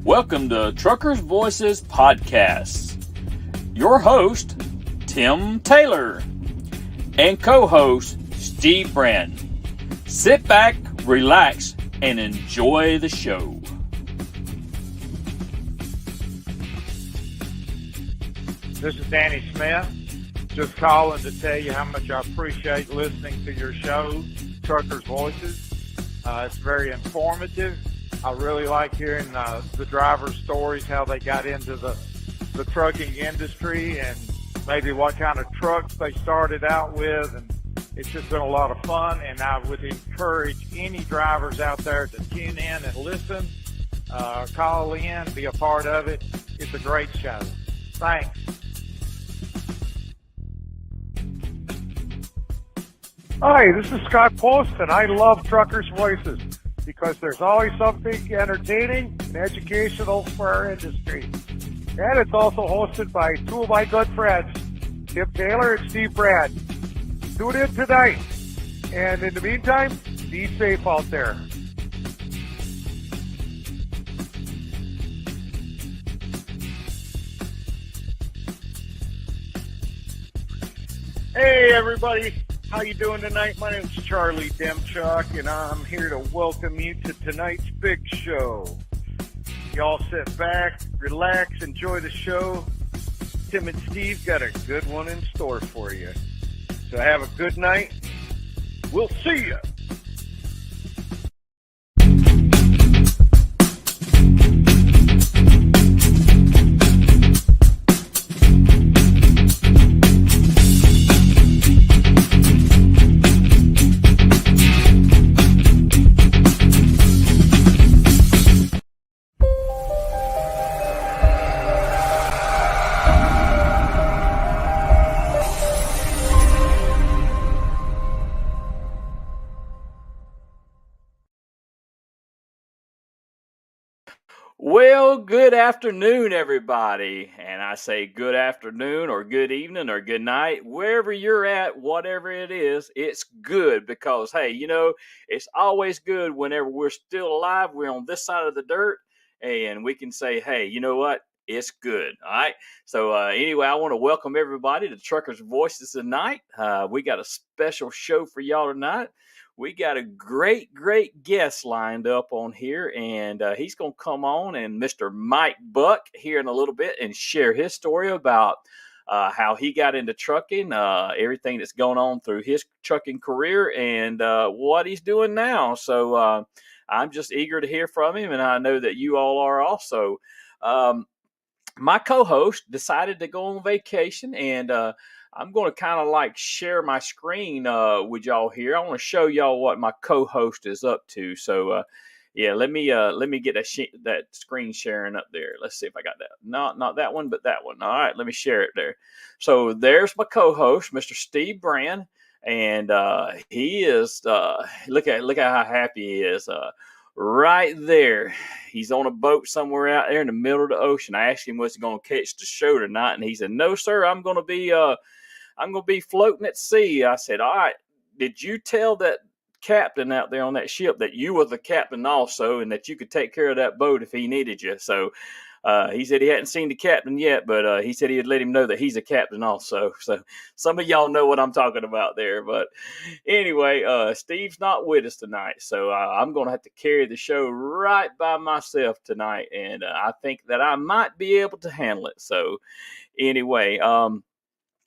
Welcome to Truckers Voices Podcast. Your host, Tim Taylor, and co-host, Steve Brand. Sit back, relax, and enjoy the show. This is Danny Smith. Just calling to tell you how much I appreciate listening to your show, Truckers Voices. It's very informative. I really like hearing the drivers' stories, how they got into the trucking industry and maybe what kind of trucks they started out with. And it's just been a lot of fun, and I would encourage any drivers out there to tune in and listen, call in, be a part of it. It's a great show. Thanks. Hi, this is Scott Post, and I love Truckers' Voices because there's always something entertaining and educational for our industry. And it's also hosted by two of my good friends, Tim Taylor and Steve Brand. Tune in tonight. And in the meantime, be safe out there. Hey everybody, how you doing tonight? My name's Charlie Demchuk, and I'm here to welcome you to tonight's big show. Y'all sit back, relax, enjoy the show. Tim and Steve got a good one in store for you. So have a good night. We'll see ya. Well, good afternoon, everybody. And I say good afternoon or good evening or good night, wherever you're at, whatever it is, it's good because, hey, it's always good whenever we're still alive. We're on this side of the dirt and we can say, hey, you know what? It's good. All right. So anyway, I want to welcome everybody to Truckers Voices tonight. We got a special show for y'all tonight. We got a great guest lined up on here, and he's going to come on, and Mr. Mike Buck here in a little bit and share his story about how he got into trucking, everything that's going on through his trucking career, and what he's doing now. So I'm just eager to hear from him, and I know that you all are also. My co-host decided to go on vacation, and I'm going to kind of like share my screen with y'all here. I want to show y'all what my co-host is up to. So yeah, let me get that screen sharing up there. Let's see if I got that. Not that one, but that one. All right, let me share it there. So there's my co-host, Mr. Steve Brand, and he is look at how happy he is. Right there, he's on a boat somewhere out there in the middle of the ocean. I asked him what's he going to catch the show tonight, and he said, "No, sir, I'm going to be floating at sea." I said, "All right, did you tell that captain out there on that ship that you were the captain also and that you could take care of that boat if he needed you?" So he said he hadn't seen the captain yet, but he said he'd let him know that he's a captain also. So some of y'all know what I'm talking about there. But anyway, Steve's not with us tonight, so I'm going to have to carry the show right by myself tonight, and I think that I might be able to handle it. So anyway,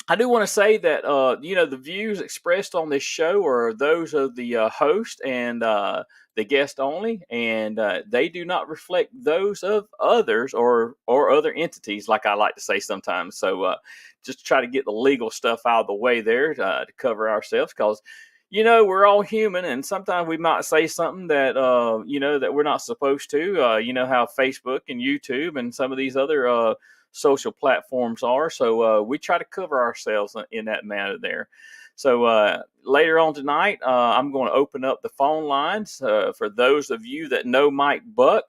I do want to say that, the views expressed on this show are those of the host and the guest only, and they do not reflect those of others or other entities, like I like to say sometimes. So just try to get the legal stuff out of the way there to cover ourselves, because, we're all human, and sometimes we might say something that, that we're not supposed to. You know how Facebook and YouTube and some of these other social platforms are. So we try to cover ourselves in that manner there. So later on tonight, I'm going to open up the phone lines. For those of you that know Mike Buck,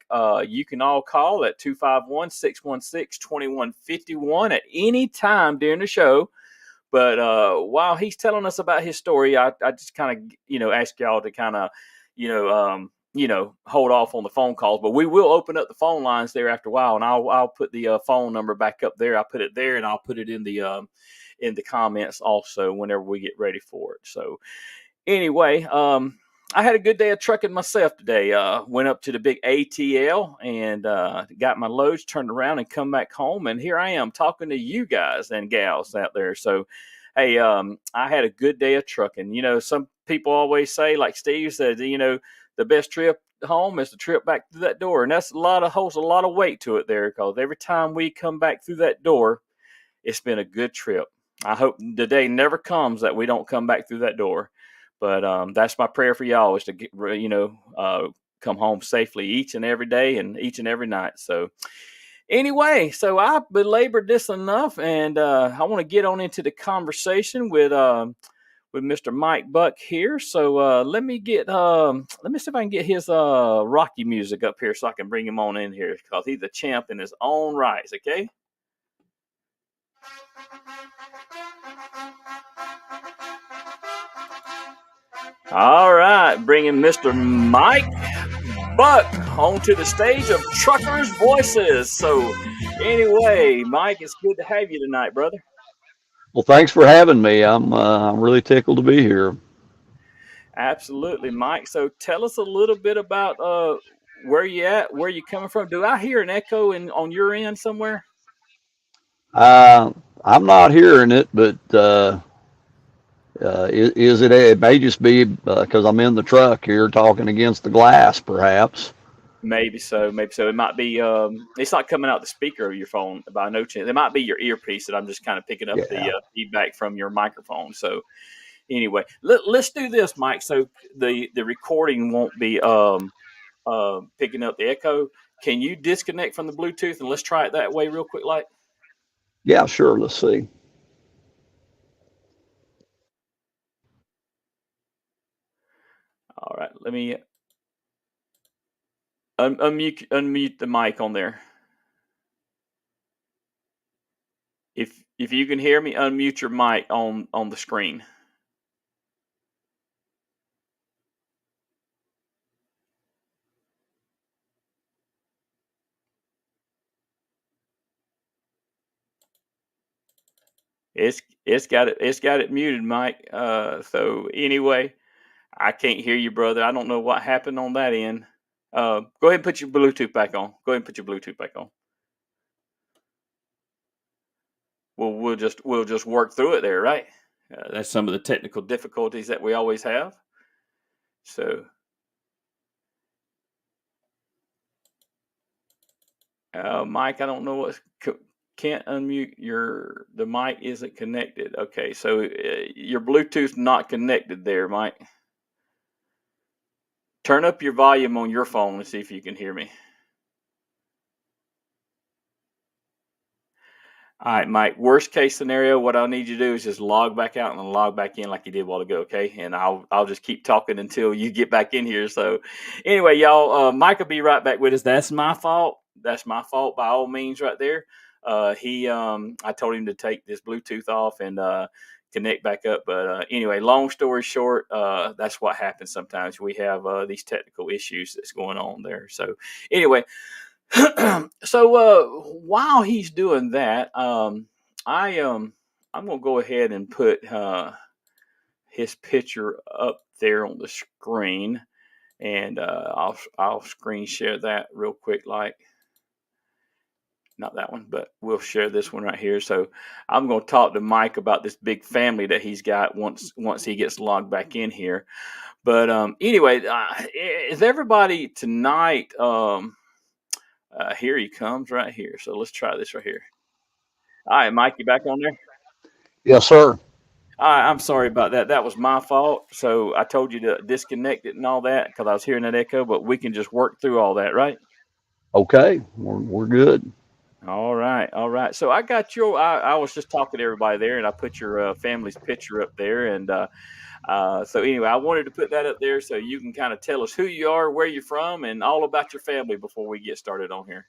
you can all call at 251-616-2151 at any time during the show. But while he's telling us about his story, I just kind of, ask y'all to kind of, hold off on the phone calls, but we will open up the phone lines there after a while, and I'll put the phone number back up there. I'll put it there, and I'll put it in the comments also whenever we get ready for it. So anyway, I had a good day of trucking myself today. Went up to the big ATL and got my loads, turned around, and come back home. And here I am talking to you guys and gals out there. So, hey, I had a good day of trucking. Some people always say, like Steve said, the best trip home is the trip back through that door, and that's holds a lot of weight to it there, because every time we come back through that door, it's been a good trip. I hope the day never comes that we don't come back through that door. But that's my prayer for y'all, is to come home safely each and every day and each and every night. So anyway, so I belabored this enough, and I want to get on into the conversation with Mr. Mike Buck here. So let me see if I can get his Rocky music up here so I can bring him on in here, because he's a champ in his own rights. Okay. All right, bringing Mr. Mike Buck onto the stage of Truckers Voices. So anyway, Mike, it's good to have you tonight, brother. Well, thanks for having me. I'm really tickled to be here. Absolutely, Mike. So tell us a little bit about where you at, where you coming from. Do I hear an echo on your end somewhere? I'm not hearing it, but is it? It may just be because I'm in the truck here talking against the glass, perhaps. Maybe so. Maybe so. It might be. It's not coming out the speaker of your phone by no chance. It might be your earpiece that I'm just kind of picking up Yeah. the feedback from your microphone. So anyway, let's do this, Mike. So the recording won't be picking up the echo. Can you disconnect from the Bluetooth, and let's try it that way real quick, like? Yeah, sure. Let's see. All right, let me unmute the mic on there. If you can hear me, unmute your mic on the screen. It's got it muted, Mike. So anyway, I can't hear you, brother. I don't know what happened on that end. Go ahead and put your Bluetooth back on. Go ahead and put your Bluetooth back on. Well, we'll just work through it there, right? That's some of the technical difficulties that we always have. So, Mike, I don't know what's can't unmute the mic isn't connected. Okay, so your Bluetooth's not connected there, Mike. Turn up your volume on your phone and see if you can hear me. All right, Mike. Worst case scenario, what I'll need you to do is just log back out and then log back in like you did a while ago, okay? And I'll just keep talking until you get back in here. So, anyway, y'all, Mike will be right back with us. That's my fault. That's my fault by all means, right there. I told him to take this Bluetooth off and connect back up. But anyway, long story short, that's what happens sometimes. We have these technical issues that's going on there. So, anyway. So while he's doing that, I'm gonna go ahead and put his picture up there on the screen, and I'll screen share that real quick, like not that one, but we'll share this one right here. So I'm gonna talk to Mike about this big family that he's got once he gets logged back in here. But anyway, is everybody tonight? Here he comes right here. So let's try this right here. All right, Mike, you back on there? Yes, sir. All right, I'm sorry about that. That was my fault. So I told you to disconnect it and all that because I was hearing that echo, but we can just work through all that, right? Okay, we're good. All right, all right. So I got I was just talking to everybody there, and I put your family's picture up there. And so anyway, I wanted to put that up there so you can kind of tell us who you are, where you're from, and all about your family before we get started on here.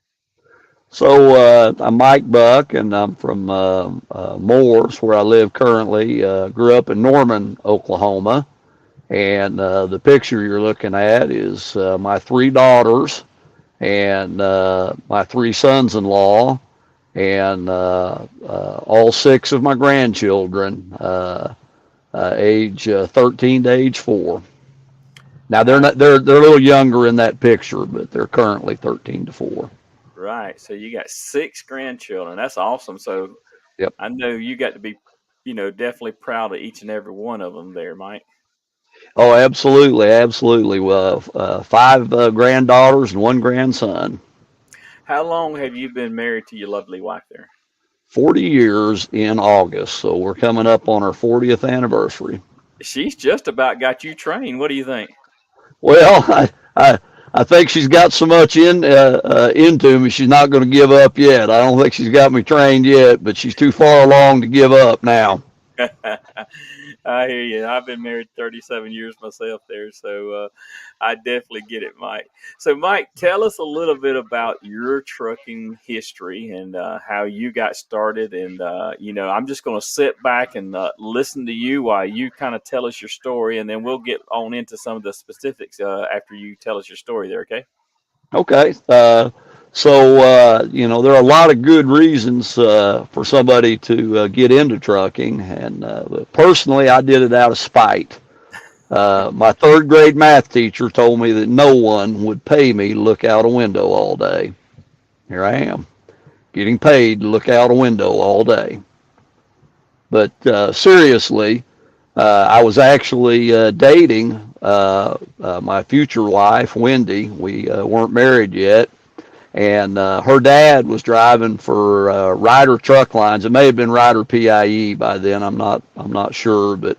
So I'm Mike Buck, and I'm from Moores, where I live currently. Grew up in Norman, Oklahoma, And the picture you're looking at is my three daughters and my three sons-in-law and all six of my grandchildren, age 13 to age 4. Now they're Wow. not they're a little younger in that picture, but they're currently 13 to 4. Right. So you got 6 grandchildren. That's awesome. So Yep. I know you got to be, definitely proud of each and every one of them there, Mike. Oh, absolutely, absolutely. Well, 5 granddaughters and 1 grandson. How long have you been married to your lovely wife there? 40 years in August, so we're coming up on our 40th anniversary. She's just about got you trained. What do you think? Well, I think she's got so much into me, she's not going to give up yet. I don't think she's got me trained yet, but she's too far along to give up now. I hear you. I've been married 37 years myself there, so I definitely get it, Mike. So, Mike, tell us a little bit about your trucking history and how you got started. And, I'm just going to sit back and listen to you while you kind of tell us your story, and then we'll get on into some of the specifics after you tell us your story there, okay? Okay. There are a lot of good reasons for somebody to get into trucking. And personally, I did it out of spite. My third grade math teacher told me that no one would pay me to look out a window all day. Here I am, getting paid to look out a window all day. But seriously, I was actually dating my future wife, Wendy. We weren't married yet, and her dad was driving for Ryder Truck Lines. It may have been Ryder PIE by then. I'm not sure, but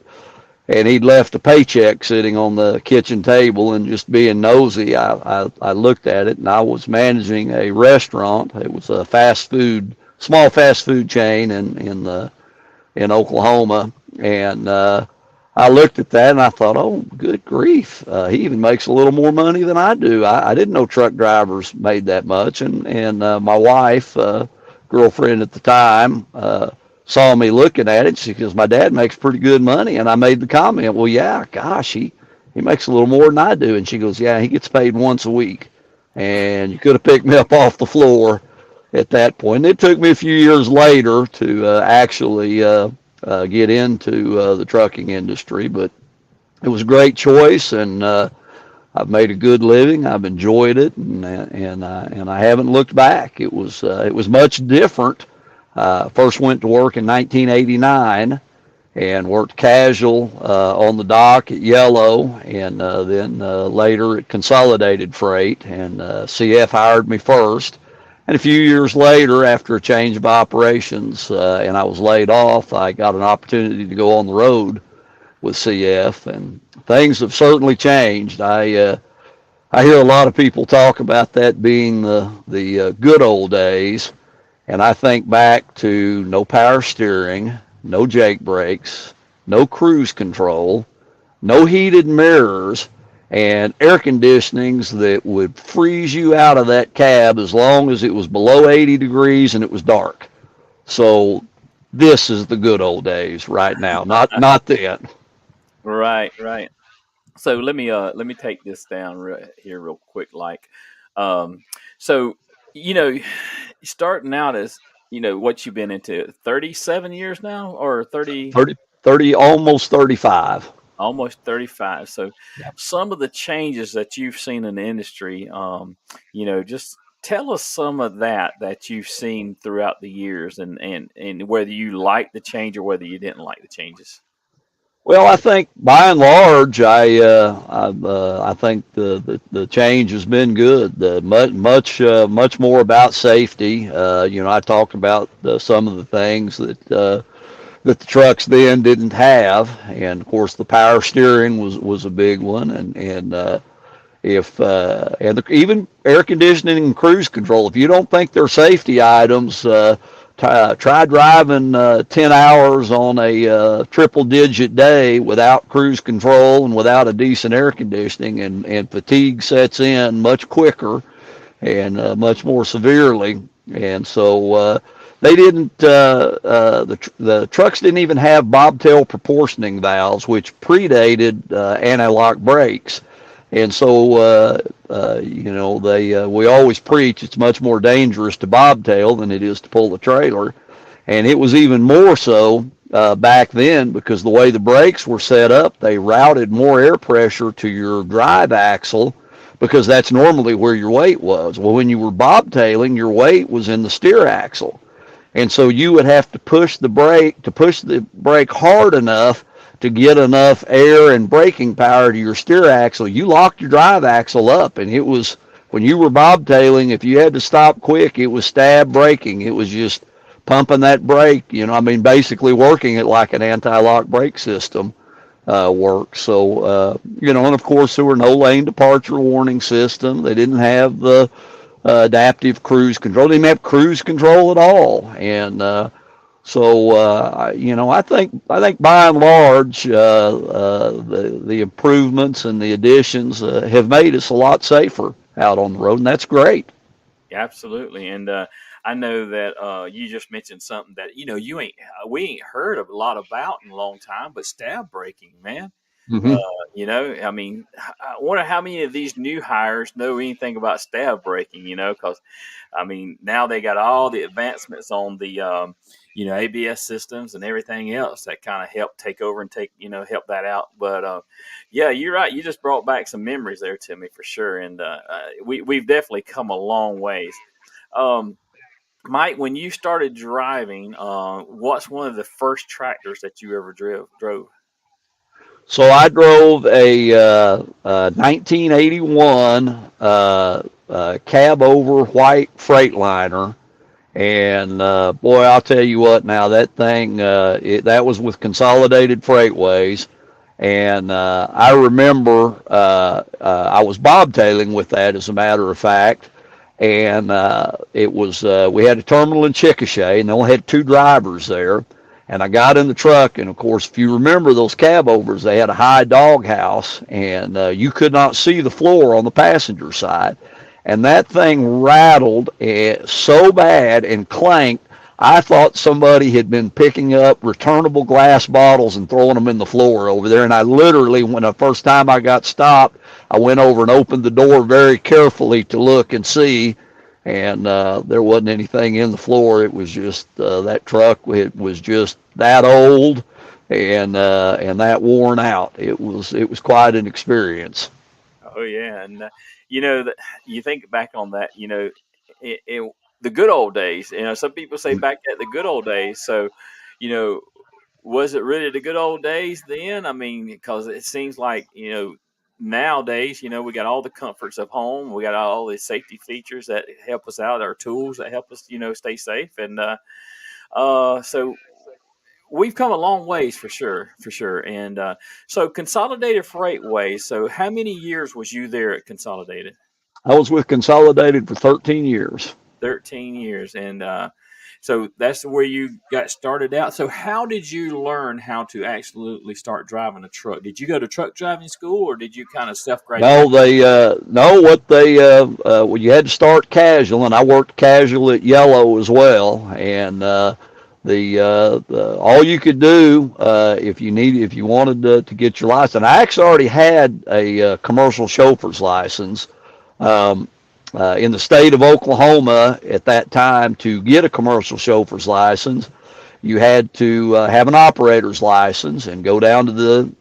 and he'd left a paycheck sitting on the kitchen table, and just being nosy, I looked at it, and I was managing a restaurant. It was a small fast food chain in Oklahoma, and I looked at that and I thought, oh, good grief, he even makes a little more money than I do. I didn't know truck drivers made that much, and my wife, girlfriend at the time, saw me looking at it. She goes, my dad makes pretty good money, and I made the comment, well, yeah, gosh, he makes a little more than I do, and she goes, yeah, he gets paid once a week, and you could have picked me up off the floor at that point. It took me a few years later to actually get into the trucking industry, but it was a great choice, and I've made a good living. I've enjoyed it, and I haven't looked back. It was much different. First went to work in 1989 and worked casual on the dock at Yellow, and then later at Consolidated Freight, and CF hired me first. And a few years later, after a change of operations, and I was laid off, I got an opportunity to go on the road with CF, and things have certainly changed. I hear a lot of people talk about that being the good old days, and I think back to no power steering, no Jake brakes, no cruise control, no heated mirrors, and air conditionings that would freeze you out of that cab as long as it was below 80 degrees and it was dark. So this is the good old days right now, not then. Right, right. So let me take this down here real quick. Um, so you know, starting out as what you've been into 37 years now, or 30, 30, almost 35. almost 35. So Yeah. some of the changes that you've seen in the industry, just tell us some of that you've seen throughout the years, and whether you like the change or whether you didn't like the changes. Well, I think by and large, I think the change has been good. Much more about safety. I talked about some of the things that the trucks then didn't have, and of course the power steering was a big one, and if even air conditioning and cruise control. If you don't think they're safety items, try driving 10 hours on a triple digit day without cruise control and without a decent air conditioning, and fatigue sets in much quicker and much more severely. And so they didn't the trucks didn't even have bobtail proportioning valves, which predated anti-lock brakes. And so, we always preach it's much more dangerous to bobtail than it is to pull the trailer. And it was even more so back then because the way the brakes were set up, they routed more air pressure to your drive axle because that's normally where your weight was. Well, when you were bobtailing, your weight was in the steer axle. And so you would have to push the brake hard enough to get enough air and braking power to your steer axle. You locked your drive axle up, and it was when you were bobtailing, if you had to stop quick, it was stab braking. It was just pumping that brake, basically working it like an anti-lock brake system works. So, and of course there were no lane departure warning system. They didn't have the adaptive cruise control. They didn't have cruise control at all. And I think by and large, the improvements and the additions have made us a lot safer out on the road, and that's great. Absolutely. And I know that you just mentioned something that we ain't heard a lot about in a long time, but stab braking, man. Uh, Hmm. I mean, I wonder how many of these new hires know anything about stab braking, because I mean, now they got all the advancements on the, ABS systems and everything else that kind of help take over and help that out. But yeah, you're right. You just brought back some memories there to me for sure. And we've definitely come a long ways. Um, Mike, when you started driving, what's one of the first tractors that you ever drove? So I drove a 1981 cab over white Freightliner. And boy, I'll tell you what. Now that thing, that was with Consolidated Freightways, and I remember I was bobtailing with that, as a matter of fact. And it was we had a terminal in Chickasha, and they only had two drivers there. And I got in the truck, and of course, if you remember those cab overs, they had a high doghouse, and you could not see the floor on the passenger side. And that thing rattled so bad and clanked. I thought somebody had been picking up returnable glass bottles and throwing them in the floor over there. And I literally, when the first time I got stopped, I went over and opened the door very carefully to look and see. And there wasn't anything in the floor. It was just that truck. It was just that old and that worn out. It was quite an experience. Oh yeah, and that you think back on that, the good old days. Some people say back at the good old days. So, you know, was it really the good old days then? I mean, because it seems like nowadays, we got all the comforts of home, we got all the safety features that help us out, our tools that help us, stay safe, and so we've come a long ways for sure, for sure. And so Consolidated Freightways. So how many years was you there at Consolidated? I was with Consolidated for 13 years. 13 years. And so that's where you got started out. So how did you learn how to absolutely start driving a truck? Did you go to truck driving school or did you kind of self graduate? No, well, you had to start casual, and I worked casual at Yellow as well. And all you could do if you wanted to get your license. I actually already had a commercial chauffeur's license. Um, in the state of Oklahoma at that time, to get a commercial chauffeur's license, you had to have an operator's license and go down to the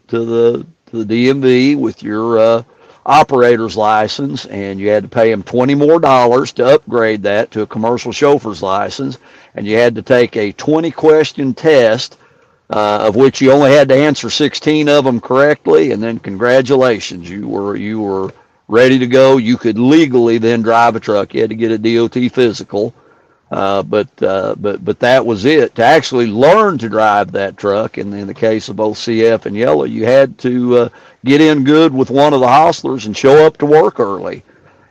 DMV with your operator's license, and you had to pay them $20 more to upgrade that to a commercial chauffeur's license, and you had to take a 20-question test, of which you only had to answer 16 of them correctly, and then congratulations, you were ready to go. You could legally then drive a truck. You had to get a DOT physical, but that was it. To actually learn to drive that truck, and in the case of both CF and Yellow, you had to get in good with one of the hostlers and show up to work early.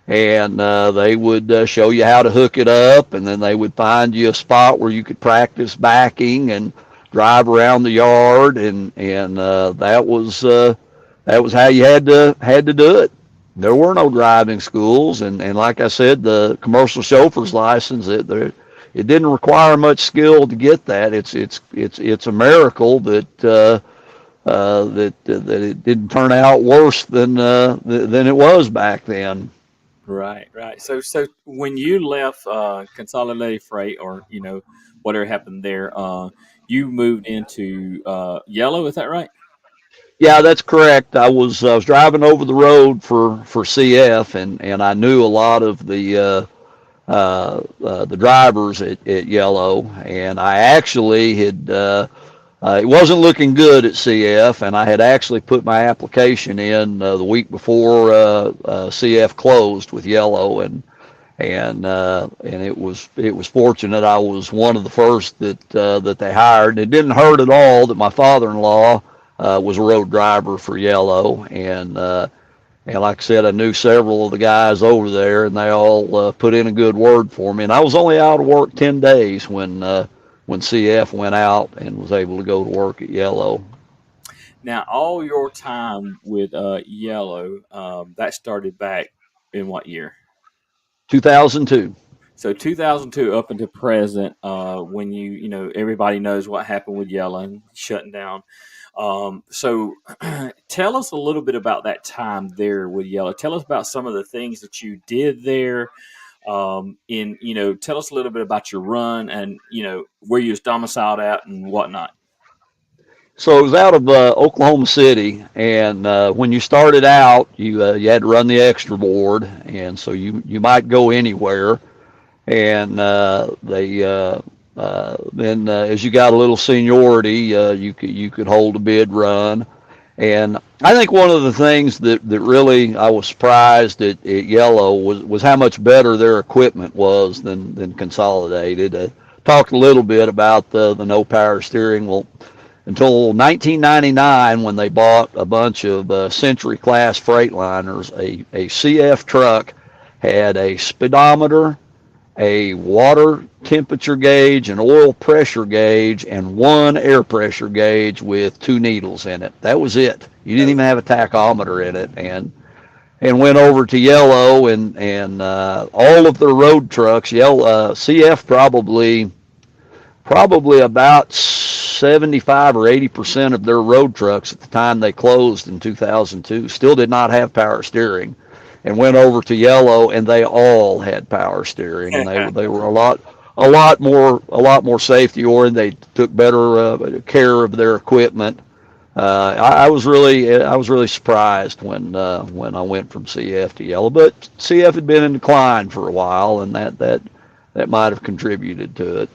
And they would show you how to hook it up, and then they would find you a spot where you could practice backing and drive around the yard, and that was how you had to do it. There were no driving schools, and like I said, the commercial chauffeur's license, it didn't require much skill to get that. It's a miracle that that it didn't turn out worse than it was back then. Right, right. So when you left Consolidated Freight, or whatever happened there, you moved into Yellow. Is that right? Yeah, that's correct. I was driving over the road for CF, and I knew a lot of the drivers at Yellow, and I actually had it wasn't looking good at CF, and I had actually put my application in the week before CF closed with Yellow, and it was fortunate I was one of the first that they hired. It didn't hurt at all that my father-in-law was a road driver for Yellow, and like I said, I knew several of the guys over there, and they all put in a good word for me. And I was only out of work 10 days when CF went out and was able to go to work at Yellow. Now, all your time with Yellow, that started back in what year? 2002. So 2002 up until present, when everybody knows what happened with Yellow and shutting down. So tell us a little bit about that time there with Yellow. Tell us about some of the things that you did there. Tell us a little bit about your run and where you was domiciled at and whatnot. So it was out of Oklahoma City, and when you started out, you had to run the extra board, and so you might go anywhere. And then as you got a little seniority, you could hold a bid run. And I think one of the things that really I was surprised at Yellow was how much better their equipment was than Consolidated. Talked a little bit about the no power steering. Well, until 1999, when they bought a bunch of Century class Freightliners, a CF truck had a speedometer, a water temperature gauge, an oil pressure gauge, and one air pressure gauge with two needles in it. That was it. You didn't even have a tachometer in it, and went over to Yellow, and all of the road trucks. CF probably about 75 or 80% of their road trucks at the time they closed in 2002 still did not have power steering, and went over to Yellow, and they all had power steering, and they were a lot more safety oriented. They took better care of their equipment. I was really surprised when I went from CF to Yellow, but CF had been in decline for a while, and that might have contributed to it.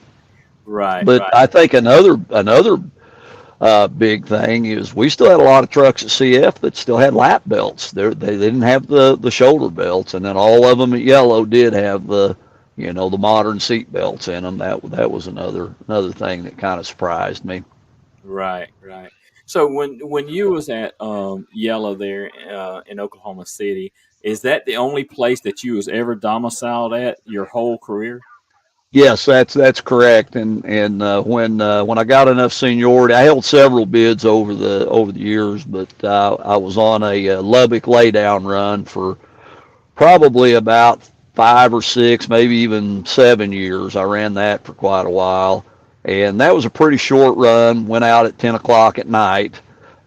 Right, But right. I think another big thing is we still had a lot of trucks at CF that still had lap belts. They didn't have the shoulder belts, and then all of them at Yellow did have the modern seat belts in them. That was another thing that kind of surprised me. Right, right. So when you was at Yellow there in Oklahoma City, is that the only place that you was ever domiciled at your whole career? Yes, that's correct. And when I got enough seniority, I held several bids over the years, but I was on a Lubbock laydown run for probably about 5 or 6, maybe even 7 years. I ran that for quite a while, and that was a pretty short run. Went out at 10 o'clock at night.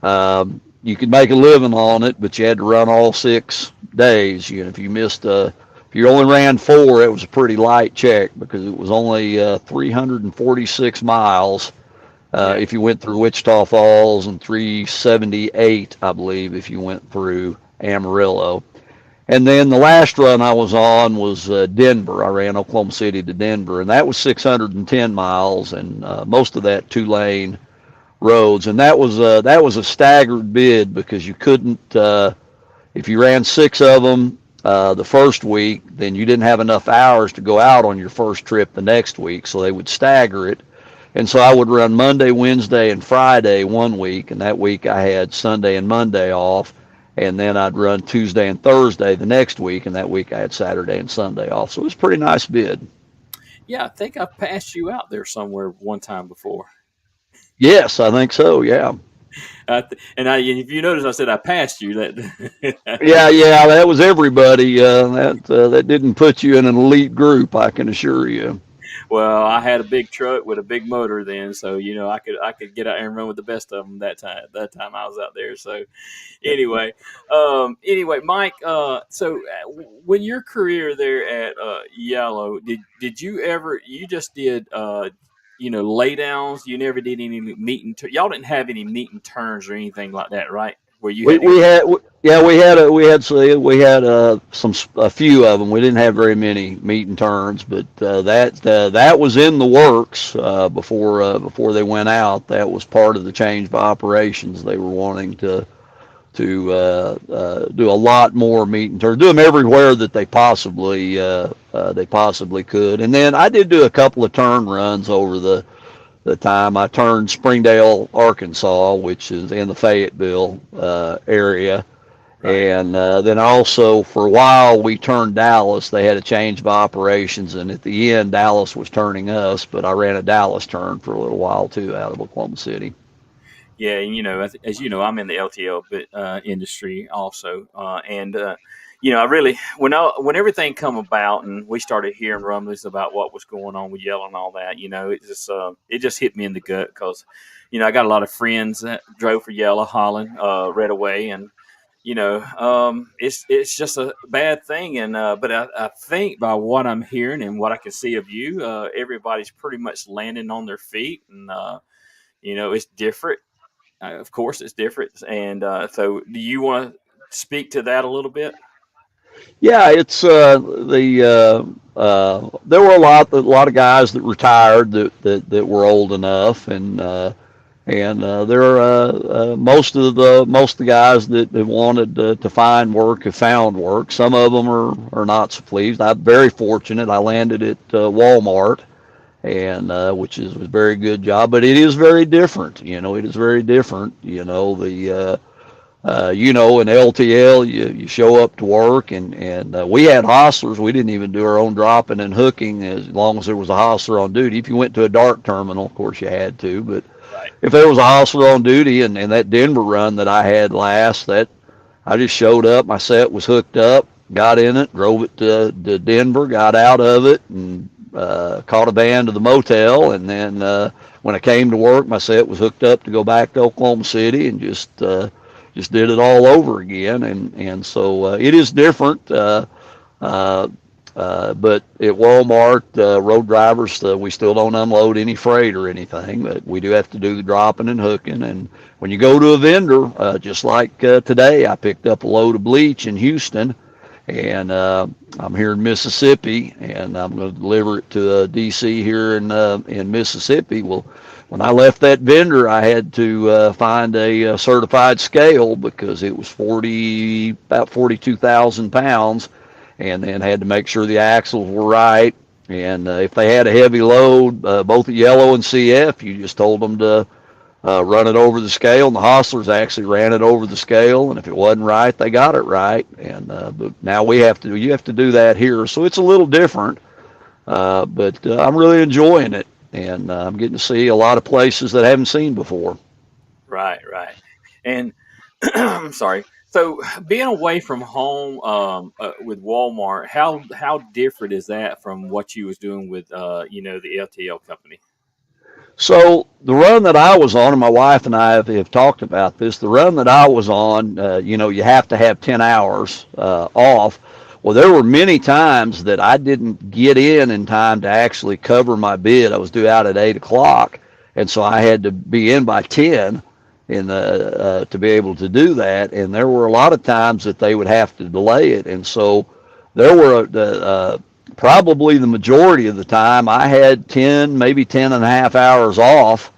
You could make a living on it, but you had to run all 6 days. If you missed if you only ran 4, it was a pretty light check because it was only 346 miles Yeah. if you went through Wichita Falls, and 378, I believe, if you went through Amarillo. And then the last run I was on was Denver. I ran Oklahoma City to Denver, and that was 610 miles, and most of that 2-lane roads. And that was a staggered bid because you couldn't if you ran 6 of them the first week, then you didn't have enough hours to go out on your first trip the next week, so they would stagger it. And so I would run Monday, Wednesday, and Friday one week, and that week I had Sunday and Monday off. And then I'd run Tuesday and Thursday the next week, and that week I had Saturday and Sunday off. So it was a pretty nice bid. Yeah, I think I passed you out there somewhere one time before. Yes, I think so. Yeah. And if you notice, I said I passed you. That Yeah, that was everybody. That didn't put you in an elite group, I can assure you. Well, I had a big truck with a big motor then, so I could get out and run with the best of them that time I was out there. So anyway, Mike. When your career there at Yellow, did you ever? You just did lay downs. You never did any meet and y'all didn't have any meet and turns or anything like that, right? Where you We had to we go. had yeah we had a few of them. We didn't have very many meet and turns, but that was in the works before they went out. That was part of the change of operations. They were wanting to do a lot more meet and turns, do them everywhere that they possibly could. And then I did do a couple of turn runs over the time. I turned Springdale, Arkansas, which is in the Fayetteville area. Right. And then also for a while we turned Dallas. They had a change of operations, and at the end Dallas was turning us, but I ran a Dallas turn for a little while too out of Oklahoma City. Yeah, and as you know, I'm in the LTL industry also, and I really when everything come about and we started hearing rumblings about what was going on with Yellow and all that, it just hit me in the gut because I got a lot of friends that drove for Yellow, Holland, right away, and it's just a bad thing, and but I think by what I'm hearing and what I can see of you, everybody's pretty much landing on their feet, and it's different. Of course, it's different. And so, do you want to speak to that a little bit? Yeah, it's there were a lot of guys that retired that were old enough, and there are most of the guys that wanted to find work have found work. Some of them are not so pleased. I'm very fortunate. I landed at Wal-mart, and which was a very good job, but it is very different. It is very different. In LTL, you show up to work, and we had hostlers. We didn't even do our own dropping and hooking as long as there was a hostler on duty. If you went to a dark terminal, of course you had to, but Right. if there was a hostler on duty, and that Denver run that I had last, that I just showed up, my set was hooked up, got in it, drove it to Denver, got out of it, and caught a van to the motel, and then when I came to work, my set was hooked up to go back to Oklahoma City, and just did it all over again, and so it is different. Uh, but at Walmart, road drivers, we still don't unload any freight or anything, but we do have to do the dropping and hooking. And when you go to a vendor, just like today, I picked up a load of bleach in Houston, and I'm here in Mississippi, and I'm going to deliver it to D.C. here in Mississippi. Well, when I left that vendor, I had to find a certified scale because it was about 42,000 pounds, and then had to make sure the axles were right. And if they had a heavy load, both at Yellow and CF, you just told them to run it over the scale, and the hostlers actually ran it over the scale. And if it wasn't right, they got it right. And but now you have to do that here, so it's a little different. But I'm really enjoying it, and I'm getting to see a lot of places that I haven't seen before. Right. Right. And I'm sorry. So, being away from home with Walmart, how different is that from what you was doing with the LTL company? So the run that I was on, and my wife and I have talked about this, the run that I was on, you have to have 10 hours off. Well, there were many times that I didn't get in time to actually cover my bid. I was due out at 8 o'clock, and so I had to be in by 10 to be able to do that. And there were a lot of times that they would have to delay it. And so there were probably the majority of the time I had 10, maybe 10 and a half hours off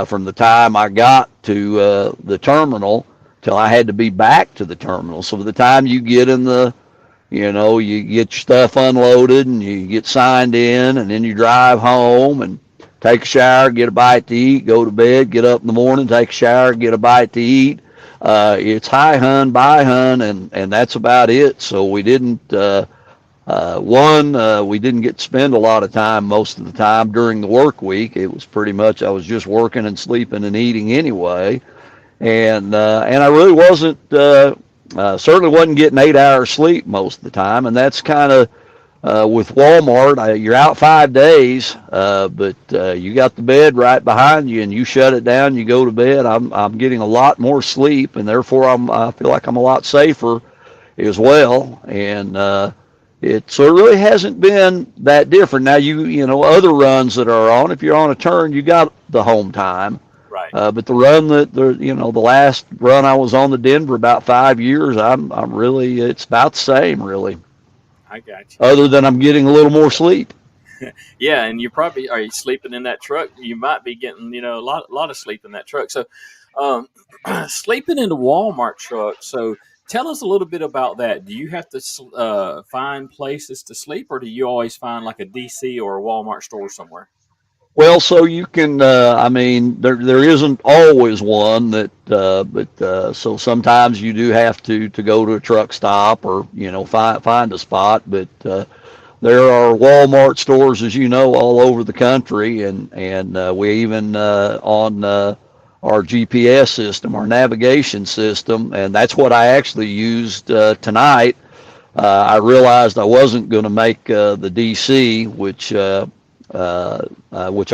from the time I got to the terminal till I had to be back to the terminal. So by the time you get in you get your stuff unloaded and you get signed in, and then you drive home and take a shower, get a bite to eat, go to bed, get up in the morning, take a shower, get a bite to eat. It's hi hun, bye hun, and that's about it. So we didn't we didn't get to spend a lot of time most of the time during the work week. It was pretty much I was just working and sleeping and eating anyway, and I really wasn't certainly wasn't getting 8 hours sleep most of the time, and that's kind of With Walmart, you're out 5 days, but you got the bed right behind you, and you shut it down. You go to bed. I'm getting a lot more sleep, and therefore I feel like I'm a lot safer as well. And so it really hasn't been that different. Now other runs that are on. If you're on a turn, you got the home time. Right. But the run the last run I was on the Denver about 5 years, I'm really it's about the same really. I got you. Other than I'm getting a little more sleep. Yeah, and you probably are you sleeping in that truck. You might be getting a lot of sleep in that truck. So, um, sleeping in the Walmart truck. So, tell us a little bit about that. Do you have to find places to sleep, or do you always find like a DC or a Walmart store somewhere? Well, so you can. I mean, there isn't always one but so sometimes you do have to go to a truck stop or find a spot. But there are Walmart stores, as you know, all over the country, and we even on our GPS system, our navigation system, and that's what I actually used tonight. I realized I wasn't going to make the DC, which I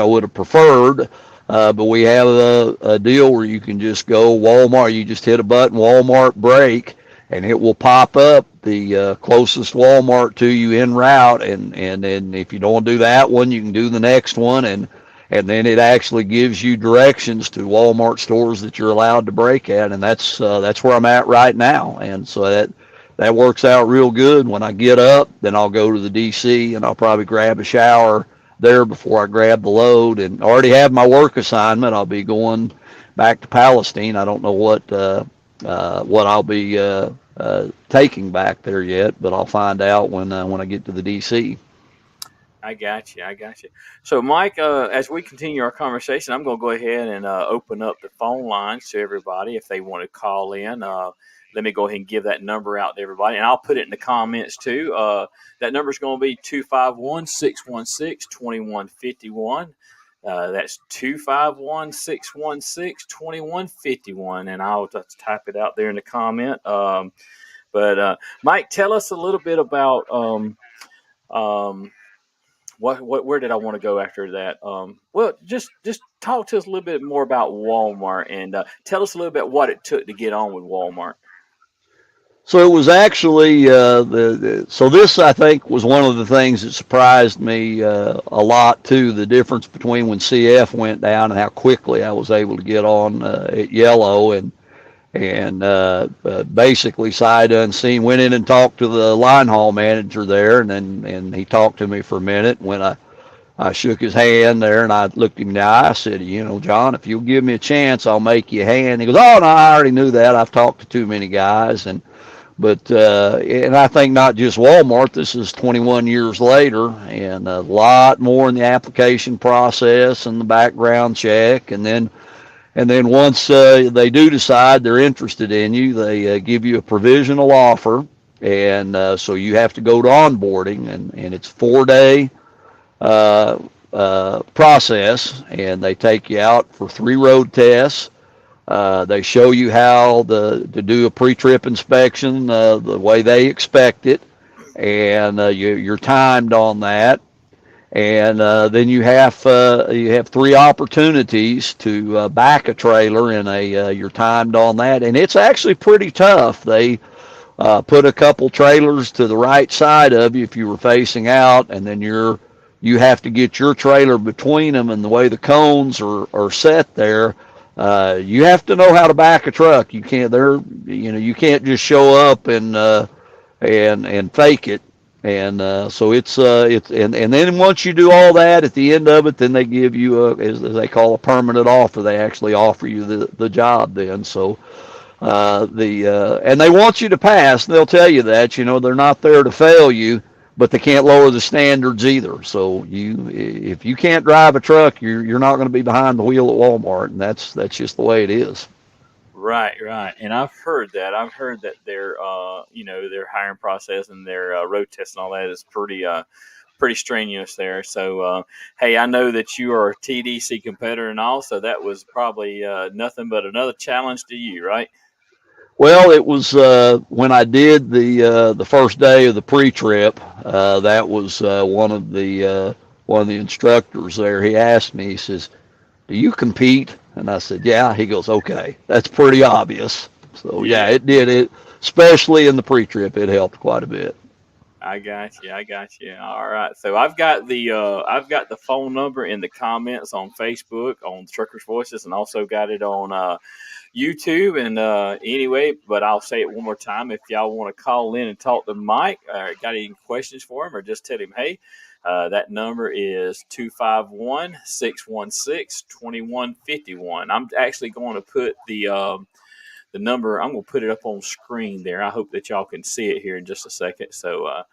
would have preferred. But we have a deal where you can just go Walmart. You just hit a button, Walmart break, and it will pop up the closest Walmart to you en route. And then if you don't want to do that one, you can do the next one, and then it actually gives you directions to Walmart stores that you're allowed to break at, and that's where I'm at right now. And so that works out real good. When I get up, then I'll go to the DC and I'll probably grab a shower there before I grab the load, and already have my work assignment. I'll be going back to Palestine. I don't know what I'll be taking back there yet, but I'll find out when I get to the DC. I got you. I got you. So, Mike, as we continue our conversation, I'm going to go ahead and open up the phone lines to everybody if they want to call in. Let me go ahead and give that number out to everybody, and I'll put it in the comments too. That number is going to be 251-616-2151. That's 251-616-2151, and I'll just type it out there in the comment. But Mike, tell us a little bit about um, what where did I want to go after that? Well, just talk to us a little bit more about Walmart and tell us a little bit what it took to get on with Walmart. So it was actually so this I think was one of the things that surprised me a lot too. The difference between when CF went down and how quickly I was able to get on at Yellow, and basically sight unseen went in and talked to the line haul manager there, and he talked to me for a minute. When I shook his hand there and I looked him in the eye, I said, John, if you'll give me a chance, I'll make you a hand. He goes, oh no, I already knew that. I've talked to too many guys. And I think not just Walmart. This is 21 years later, and a lot more in the application process and the background check, and then once they do decide they're interested in you, they give you a provisional offer, and so you have to go to onboarding, and it's a 4-day process, and they take you out for 3 road tests. They show you how to do a pre-trip inspection the way they expect it, and you're timed on that. And then you have 3 opportunities to back a trailer in you're timed on that, and it's actually pretty tough. They put a couple trailers to the right side of you if you were facing out, and then you have to get your trailer between them. And the way the cones are set there, you have to know how to back a truck. You can't just show up and fake it. And so it's and then once you do all that, at the end of it, then they give you as they call a permanent offer. They actually offer you the job then. So and they want you to pass. They'll tell you that they're not there to fail you, but they can't lower the standards either. So if you can't drive a truck, you're not going to be behind the wheel at Walmart, and that's just the way it is. Right, right. And I've heard that. I've heard that their their hiring process and their road test and all that is pretty strenuous there. So hey, I know that you are a TDC competitor and all, so that was probably nothing but another challenge to you, right? Well, it was when I did the first day of the pre-trip. That was one of the instructors there. He asked me. He says, "Do you compete?" And I said, "Yeah." He goes, "Okay, that's pretty obvious." So yeah, Yeah, it did it, especially in the pre-trip. It helped quite a bit. I got you. I got you. All right. So I've got the phone number in the comments on Facebook on Truckers Voices, and also got it on YouTube. And anyway, but I'll say it one more time. If y'all want to call in and talk to Mike, or got any questions for him, or just tell him, hey, that number is 251-616-2151. I'm actually going to put the number, I'm going to put it up on screen there. I hope that y'all can see it here in just a second. So,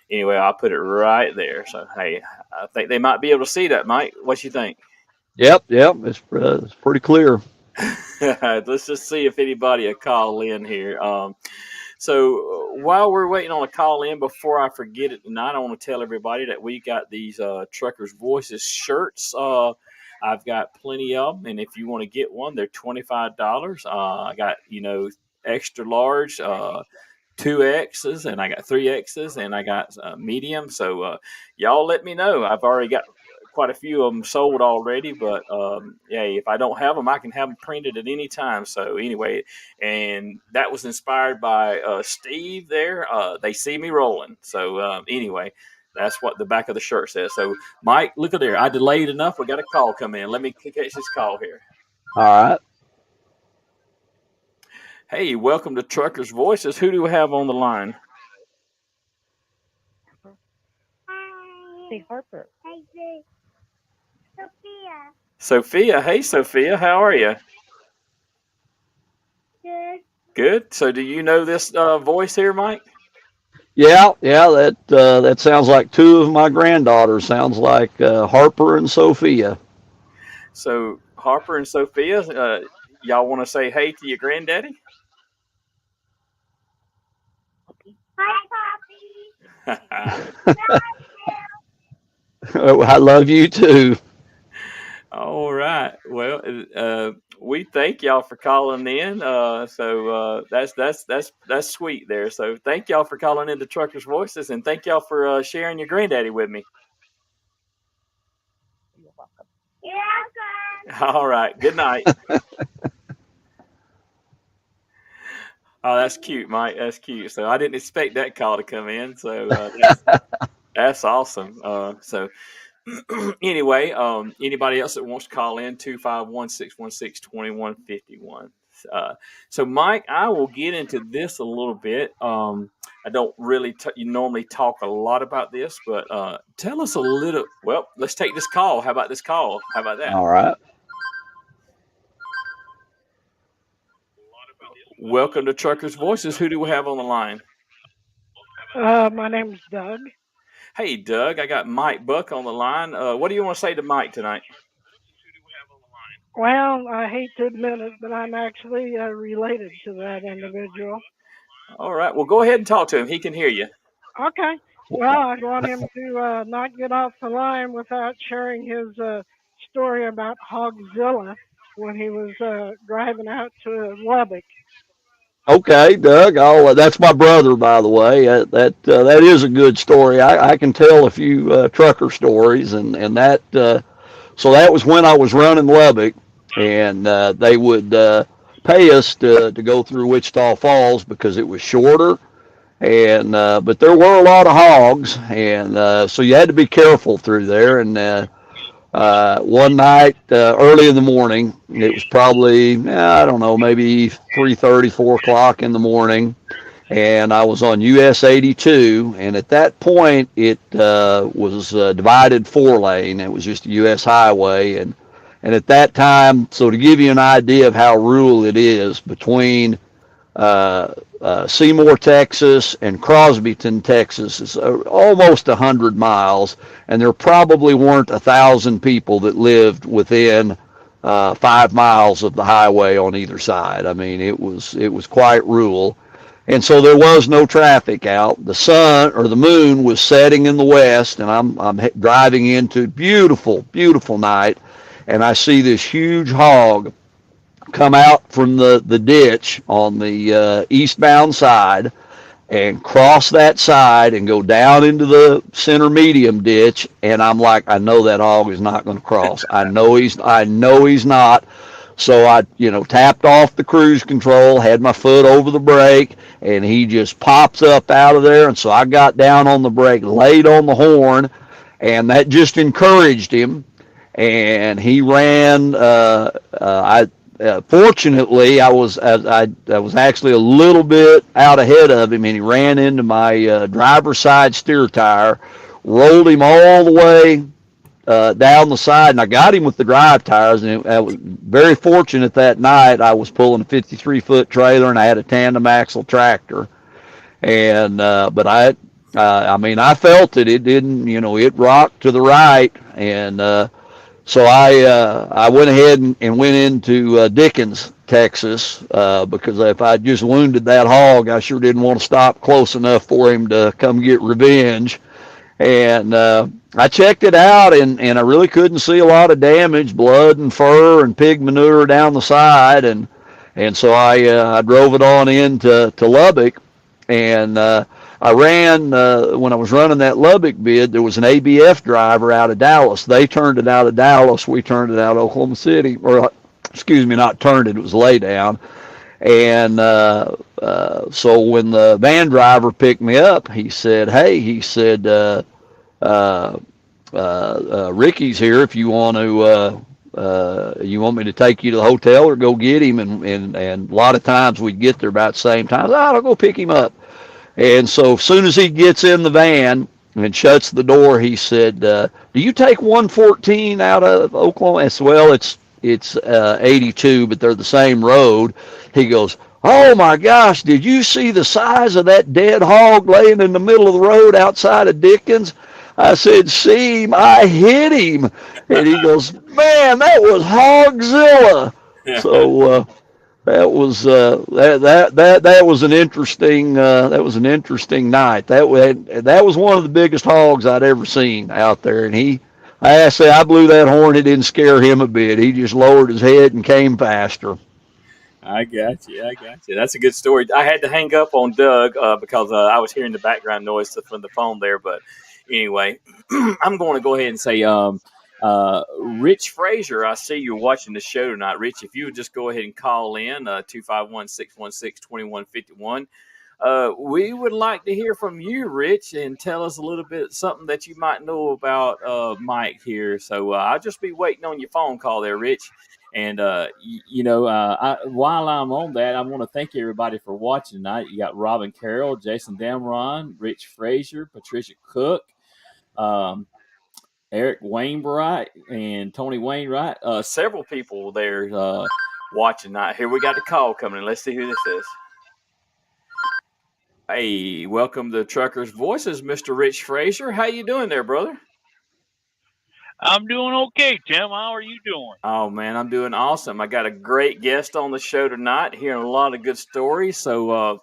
anyway, I'll put it right there. So, hey, I think they might be able to see that, Mike. What you think? Yep, yep, it's pretty clear. Let's just see if anybody will call in here. So while we're waiting on a call in, before I forget it tonight, I want to tell everybody that we got these Truckers Voices shirts. I've got plenty of them, and if you want to get one, they're $25. I got extra large. Two X's and I got three X's and I got medium. So y'all let me know. I've already got quite a few of them sold already, but yeah, if I don't have them, I can have them printed at any time. So anyway, and that was inspired by Steve there. They see me rolling. So anyway, that's what the back of the shirt says. So Mike, look at there. I delayed enough. We got a call come in. Let me catch this call here. All right. Hey, welcome to Truckers Voices. Who do we have on the line? Hey, Harper. Sophia. Sophia. Hey, Sophia. How are you? Good. Good. So, do you know this voice here, Mike? Yeah, yeah, that sounds like two of my granddaughters. Sounds like Harper and Sophia. So, Harper and Sophia, y'all want to say hey to your granddaddy? Hi, I love you too. All right. Well, we thank y'all for calling in. That's sweet there. So, thank y'all for calling in to Truckers Voices, and thank y'all for sharing your granddaddy with me. You're welcome. You're welcome. All right. Good night. Oh, that's cute, Mike. That's cute. So I didn't expect that call to come in. So that's awesome. So anyway, anybody else that wants to call in 251-616-2151. So Mike, I will get into this a little bit. I don't really you normally talk a lot about this, but tell us a little. Well, let's take this call. How about this call? How about that? All right. Welcome to Truckers Voices. Who do we have on the line? My name's Doug. Hey, Doug, I got Mike Buck on the line. What do you want to say to Mike tonight? Well, I hate to admit it, but I'm actually related to that individual. All right. Well, go ahead and talk to him. He can hear you. Okay. Well, I want him to not get off the line without sharing his story about Hogzilla when he was driving out to Lubbock. Okay, Doug. That's my brother, by the way. That is a good story. I can tell a few trucker stories, and that so that was when I was running Lubbock, and they would pay us to go through Wichita Falls because it was shorter, and but there were a lot of hogs, and so you had to be careful through there. And one night, early in the morning, it was probably, I don't know, maybe 3:30, 4 o'clock in the morning, and I was on US 82, and at that point, it was divided 4 lane. It was just a US highway, and at that time, so to give you an idea of how rural it is, between Seymour, Texas, and Crosbyton, Texas, is almost 100 miles, and there probably weren't 1,000 people that lived within 5 miles of the highway on either side. I mean, it was quite rural, and so there was no traffic out. The sun or the moon was setting in the west, and I'm driving into beautiful, beautiful night, and I see this huge hog come out from the ditch on the eastbound side and cross that side and go down into the center medium ditch. And I'm like, I know that hog is not going to cross. I know he's not. So I, tapped off the cruise control, had my foot over the brake, and he just pops up out of there. And so I got down on the brake, laid on the horn, and that just encouraged him. And he ran. Fortunately, I was actually a little bit out ahead of him, and he ran into my driver's side steer tire, rolled him all the way down the side, and I got him with the drive tires. And I was very fortunate that night. I was pulling a 53-foot trailer, and I had a tandem axle tractor. And but I felt it. It didn't, it rocked to the right, and so I went ahead and went into Dickens, Texas, because if I just wounded that hog, I sure didn't want to stop close enough for him to come get revenge. And I checked it out, and I really couldn't see a lot of damage, blood and fur and pig manure down the side, and so I drove it on into Lubbock, and I ran when I was running that Lubbock bid. There was an ABF driver out of Dallas. They turned it out of Dallas. We turned it out of Oklahoma City, or excuse me, not turned it. It was lay down. And so when the van driver picked me up, he said, "Hey," he said, "Ricky's here. If you want to." You want me to take you to the hotel or go get him? And a lot of times we'd get there about the same time. I'll go pick him up. And so as soon as he gets in the van and shuts the door, he said, "Do you take 114 out of Oklahoma?" I said, "Well, it's 82, but they're the same road." He goes, "Oh my gosh, did you see the size of that dead hog laying in the middle of the road outside of Dickens?" I said, "See him, I hit him." And he goes, "Man, that was Hogzilla." So that was an interesting night. That was one of the biggest hogs I'd ever seen out there. And I blew that horn. It didn't scare him a bit. He just lowered his head and came faster. I got you. I got you. That's a good story. I had to hang up on Doug because I was hearing the background noise from the phone there. But anyway, I'm going to go ahead and say, Rich Frazier, I see you're watching the show tonight. Rich, if you would just go ahead and call in 251-616-2151. We would like to hear from you, Rich, and tell us a little bit something that you might know about Mike here. So I'll just be waiting on your phone call there, Rich. And while I'm on that, I want to thank everybody for watching tonight. You got Robin Carroll, Jason Damron, Rich Frazier, Patricia Cook, Eric Wainwright, and Tony Wainwright. Several people there watching tonight. Here we got a call coming in. Let's see who this is. Hey, welcome to Truckers Voices, Mr. Rich Frazier. How you doing there, brother? I'm doing okay, Tim. How are you doing? Oh, man, I'm doing awesome. I got a great guest on the show tonight, hearing a lot of good stories. So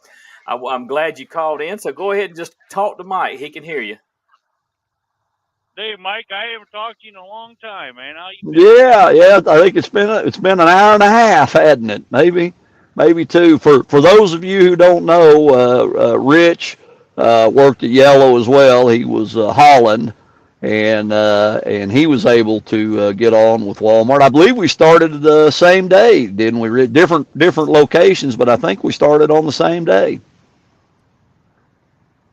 I'm glad you called in. So go ahead and just talk to Mike. He can hear you. Hey, Mike, I haven't talked to you in a long time, man. How you been? Yeah. I think it's been an hour and a half, hadn't it? Maybe two. For those of you who don't know, Rich worked at Yellow as well. He was hauling. And he was able to get on with Wal-mart. I believe we started the same day, didn't we? Different locations, but I think we started on the same day.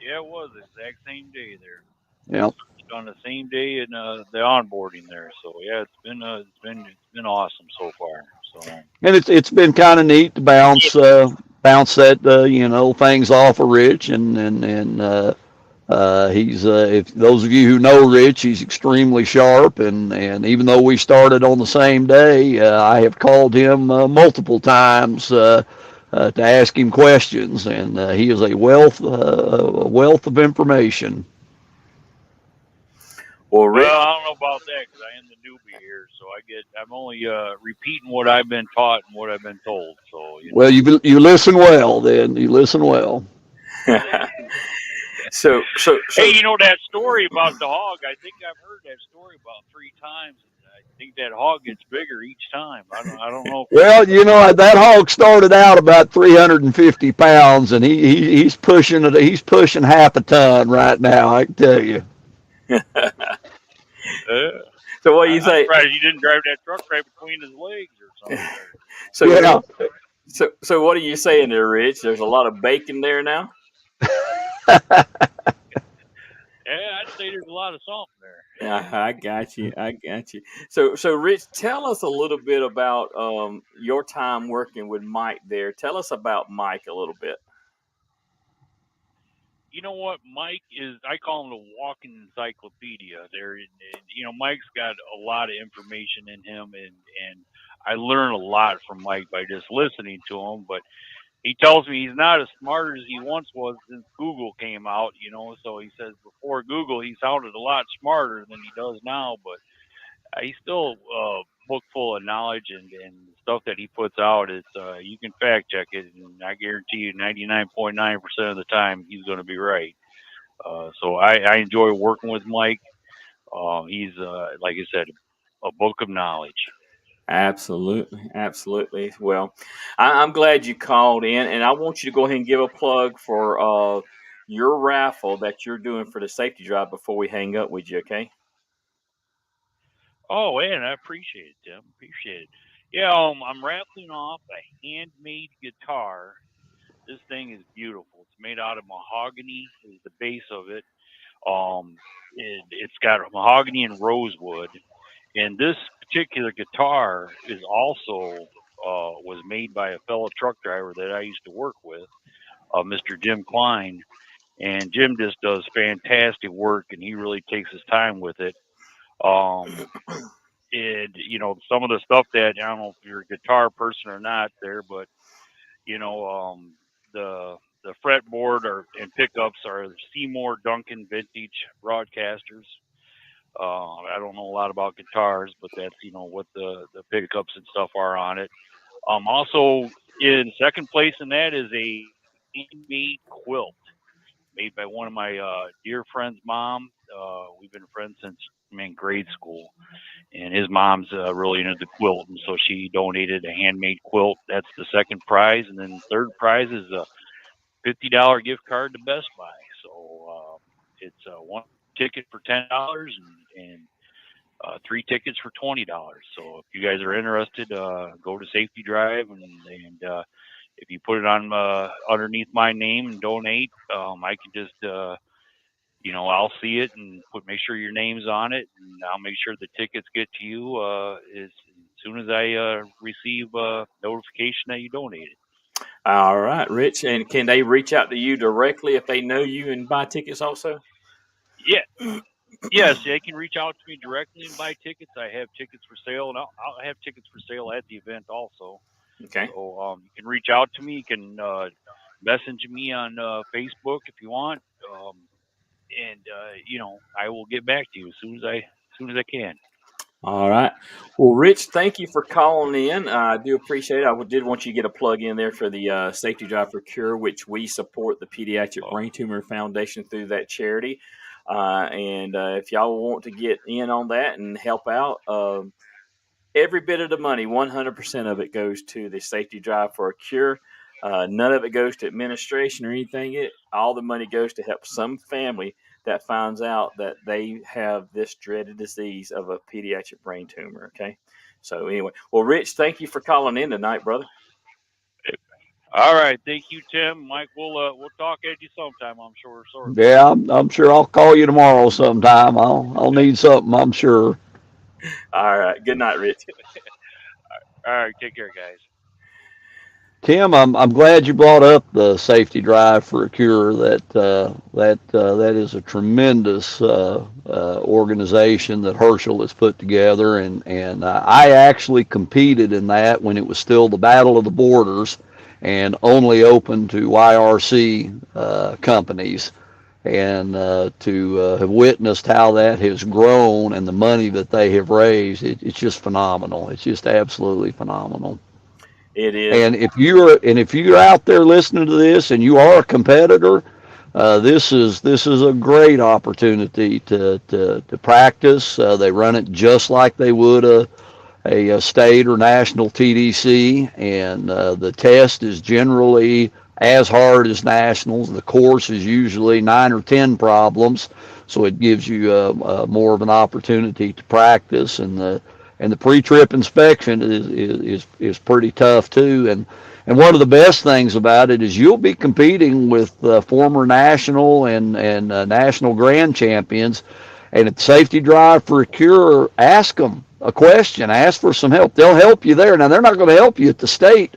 Yeah, it was the exact same day there. Yeah. On the same day in the onboarding there. So yeah, it's been awesome so far. So and it's been kind of neat to bounce that things off of Rich and he's if those of you who know Rich, he's extremely sharp, and even though we started on the same day, I have called him multiple times to ask him questions, and he is a wealth of information. Well, Rich, I don't know about that because I am the newbie here, so I'm only repeating what I've been taught and what I've been told. So well, you listen well, then you listen well. So hey, you know that story about the hog? I think I've heard that story about 3 times. think that hog gets bigger each time. I don't know if he. Well, that hog started out about 350 pounds, and he's pushing it. He's pushing half a ton right now. I can tell you. So what do you I'm say? surprised you didn't drive that truck right between his legs or something. Or, So Yeah. so what are you saying there, Rich? There's a lot of bacon there now. yeah, I'd say there's a lot of something there. Yeah, I got you. I got you. So Rich, tell us a little bit about your time working with Mike there. Tell us about Mike a little bit. You know what, Mike is. I call him the walking encyclopedia. There, Mike's got a lot of information in him, and I learn a lot from Mike by just listening to him. But he tells me he's not as smart as he once was since Google came out. So he says before Google, he sounded a lot smarter than he does now. But he's still book full of knowledge and stuff that he puts out. It's you can fact check it, and I guarantee you, 99.9% of the time, he's going to be right. So I enjoy working with Mike. He's like I said, a book of knowledge. Absolutely, absolutely. Well, I'm glad you called in, and I want you to go ahead and give a plug for your raffle that you're doing for the safety drive before we hang up with you. Okay. Oh, man, I appreciate it, Tim. Appreciate it. Yeah, I'm raffling off a handmade guitar. This thing is beautiful. It's made out of mahogany. Is the base of it. It's got mahogany and rosewood. And this particular guitar is also was made by a fellow truck driver that I used to work with, Mr. Jim Klein. And Jim just does fantastic work, and he really takes his time with it. Um, and some of the stuff that I don't know if you're a guitar person or not there, but you know the fretboard and pickups are Seymour Duncan vintage broadcasters. I don't know a lot about guitars, but that's what the pickups and stuff are on it. Also in second place in that is a handmade quilt made by one of my dear friend's mom. We've been friends since grade school, and his mom's really into the quilt, and so she donated a handmade quilt. That's the second prize, and then third prize is a $50 gift card to Best Buy. So it's one ticket for $10 and three tickets for $20. So if you guys are interested, go to Safety Drive and if you put it on underneath my name and donate, I can just I'll see it and make sure your name's on it, and I'll make sure the tickets get to you as soon as I receive notification that you donated. All right, Rich. And can they reach out to you directly if they know you and buy tickets also? Yeah. Yes, they can reach out to me directly and buy tickets. I have tickets for sale, and I'll have tickets for sale at the event also. Okay. So you can reach out to me. You can message me on Facebook if you want, and I will get back to you as soon as I can. All right. Well, Rich, thank you for calling in. I do appreciate it. I did want you to get a plug in there for the Safety Drive for Cure, which we support the Pediatric Brain Tumor Foundation through that charity. And if y'all want to get in on that and help out, every bit of the money, 100% of it goes to the Safety Drive for a Cure. None of it goes to administration or anything. All the money goes to help some family that finds out that they have this dreaded disease of a pediatric brain tumor. Okay. So anyway, well, Rich, thank you for calling in tonight, brother. All right, thank you, Tim. Mike, we'll talk at you sometime. I'm sure. Sorry. Yeah, I'm sure I'll call you tomorrow sometime. I'll need something, I'm sure. All right. Good night, Rich. All right, take care, guys. Tim, I'm glad you brought up the Safety Drive for a Cure. That is a tremendous organization that Herschel has put together, and I actually competed in that when it was still the Battle of the Borders, and only open to YRC companies. And to have witnessed how that has grown and the money that they have raised, it's just phenomenal. It's just absolutely phenomenal. It is. And if you're out there listening to this and you are a competitor, This is a great opportunity to practice. They run it just like they would a state or national TDC, and the test is generally as hard as nationals. The course is usually 9 or 10 problems, so it gives you more of an opportunity to practice. And the pre-trip inspection is pretty tough too. And one of the best things about it is you'll be competing with former national and national grand champions. And at the safety drive for a cure, ask them a question, ask for some help. They'll help you there. Now, they're not going to help you at the state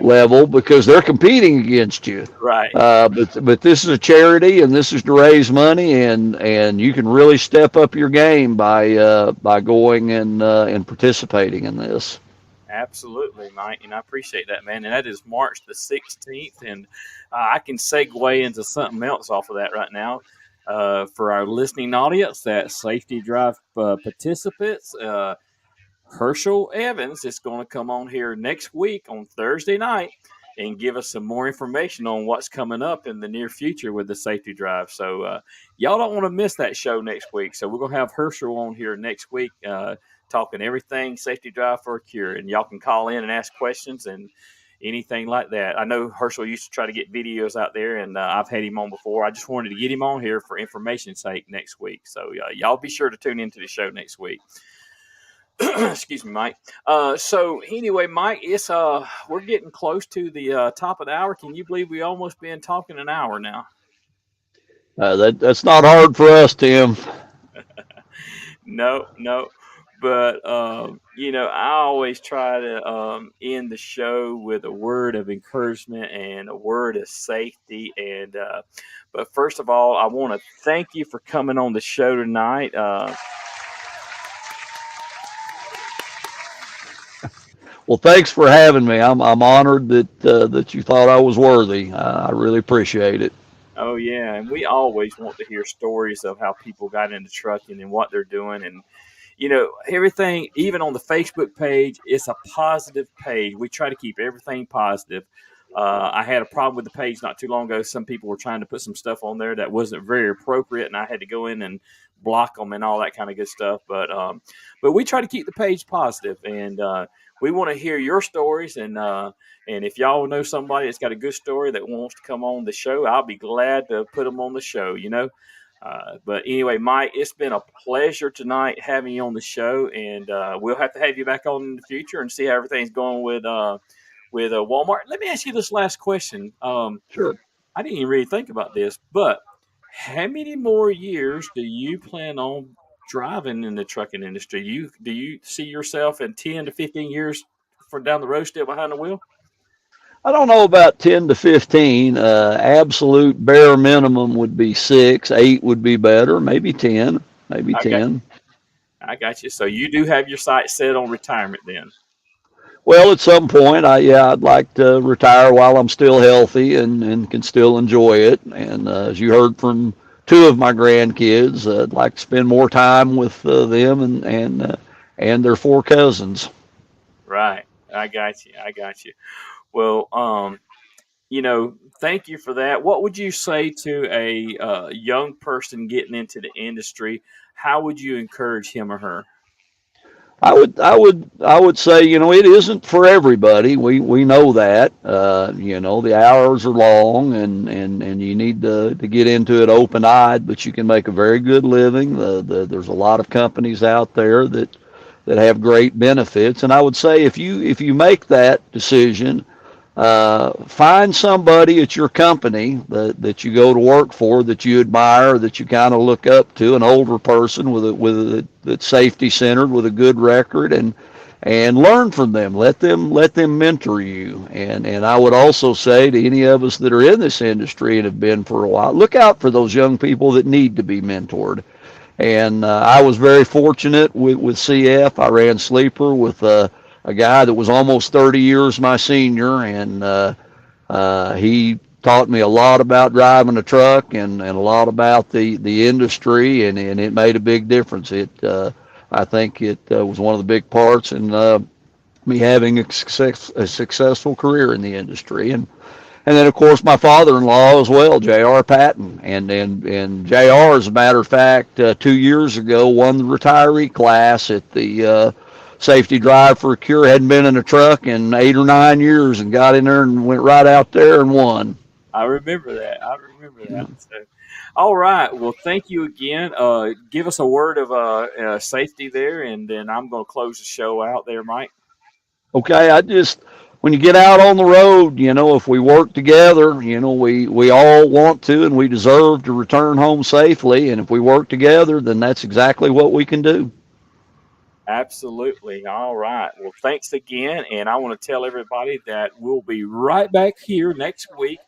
level because they're competing against you. Right. But this is a charity, and this is to raise money, and you can really step up your game by going and participating in this. Absolutely, Mike, and I appreciate that, man. And that is March the 16th, and I can segue into something else off of that right now. For our listening audience, that safety drive participants, Herschel Evans is going to come on here next week on Thursday night and give us some more information on what's coming up in the near future with the safety drive. So y'all don't want to miss that show next week. So we're going to have Herschel on here next week talking everything safety drive for a cure. And y'all can call in and ask questions and anything like that. I know Herschel used to try to get videos out there, and I've had him on before. I just wanted to get him on here for information's sake next week. So y'all be sure to tune into the show next week. Excuse me, Mike. So anyway, Mike, it's we're getting close to the top of the hour. Can you believe we almost been talking an hour now? That's not hard for us, Tim. No, no. But I always try to end the show with a word of encouragement and a word of safety. And but first of all, I want to thank you for coming on the show tonight. Well, thanks for having me. I'm honored that you thought I was worthy. I really appreciate it. Oh yeah, and we always want to hear stories of how people got into trucking and what they're doing, and everything, even on the Facebook page, it's a positive page. We try to keep everything positive. I had a problem with the page not too long ago. Some people were trying to put some stuff on there that wasn't very appropriate, and I had to go in and block them and all that kind of good stuff. But we try to keep the page positive, and we want to hear your stories. And if y'all know somebody that's got a good story that wants to come on the show, I'll be glad to put them on the show. But anyway, Mike, it's been a pleasure tonight having you on the show, and we'll have to have you back on in the future and see how everything's going with Wal-mart. Let me ask you this last question. Sure. I didn't even really think about this, but how many more years do you plan on driving in the trucking industry? Do you see yourself in 10 to 15 years from down the road still behind the wheel? I don't know about 10 to 15. Absolute bare minimum would be 6. 8 would be better. Maybe 10. Maybe Okay. 10. I got you. So you do have your sights set on retirement then? Well, at some point, I'd like to retire while I'm still healthy and can still enjoy it. And as you heard from 2 of my grandkids, I'd like to spend more time with them and their 4 cousins. Right. I got you. I got you. Well, thank you for that. What would you say to a young person getting into the industry? How would you encourage him or her? I would say, it isn't for everybody. We know that. The hours are long, and you need to get into it open-eyed, but you can make a very good living. There's a lot of companies out there that have great benefits, and I would say if you make that decision, find somebody at your company that you go to work for that you admire, that you kind of look up to, an older person that's safety centered with a good record, and learn from them. Let them mentor you. And I would also say to any of us that are in this industry and have been for a while, look out for those young people that need to be mentored. And I was very fortunate with CF. I ran sleeper with a guy that was almost 30 years my senior, and he taught me a lot about driving a truck and a lot about the industry, and it made a big difference. I think it was one of the big parts in me having a successful career in the industry. And then, of course, my father-in-law as well, J.R. Patton. And J.R., as a matter of fact, 2 years ago, won the retiree class at the Safety Drive for a Cure. Hadn't been in a truck in 8 or 9 years and got in there and went right out there and won. I remember that. So, all right. Well, thank you again. Give us a word of safety there, and then I'm going to close the show out there, Mike. Okay, when you get out on the road, if we work together, we all want to and we deserve to return home safely. And if we work together, then that's exactly what we can do. Absolutely. All right. Well, thanks again. And I want to tell everybody that we'll be right back here next week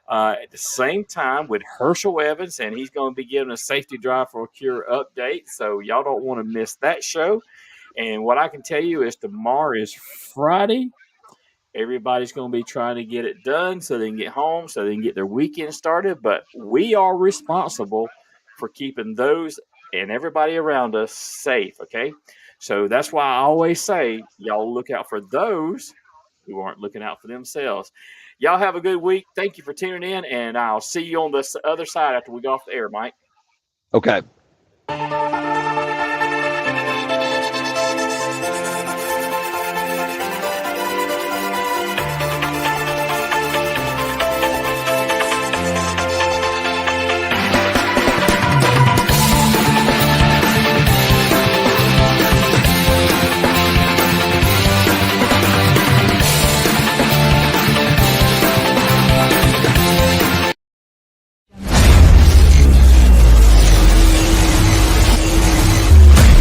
at the same time with Herschel Evans, and he's going to be giving a Safety Drive for a Cure update. So y'all don't want to miss that show. And what I can tell you is tomorrow is Friday. Everybody's going to be trying to get it done so they can get home, so they can get their weekend started. But we are responsible for keeping those and everybody around us safe, okay? So that's why I always say, y'all look out for those who aren't looking out for themselves. Y'all have a good week. Thank you for tuning in, and I'll see you on the other side after we go off the air, Mike. Okay.